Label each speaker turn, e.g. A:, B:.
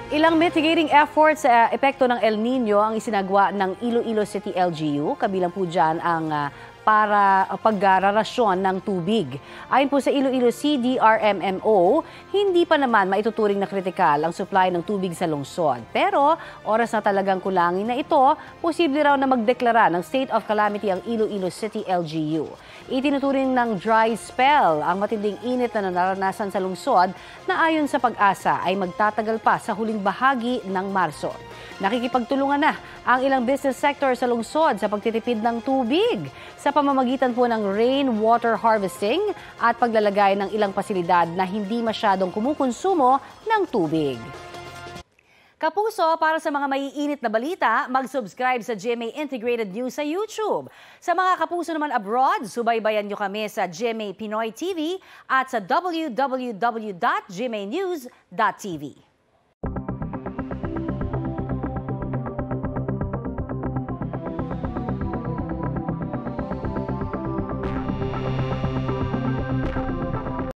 A: Ilang mitigating efforts sa epekto ng El Nino ang isinagawa ng Iloilo City LGU. Kabilang po dyan ang para paggararasyon ng tubig. Ayon po sa Iloilo CDRMMO, hindi pa naman maituturing na kritikal ang supply ng tubig sa lungsod. Pero oras na talagang kulangin na ito, posible raw na magdeklara ng state of calamity ang Iloilo City LGU. Itinuturing ng dry spell ang matinding init na naranasan sa lungsod na ayon sa Pag-asa ay magtatagal pa sa huling bahagi ng Marso. Nakikipagtulungan na ang ilang business sector sa lungsod sa pagtitipid ng tubig sa pamamagitan po ng rainwater harvesting at paglalagay ng ilang pasilidad na hindi masyadong kumukonsumo ng tubig. Kapuso, para sa mga maiinit na balita, mag-subscribe sa GMA Integrated News sa YouTube. Sa mga kapuso naman abroad, subaybayan nyo kami sa GMA Pinoy TV at sa www.gmanews.tv.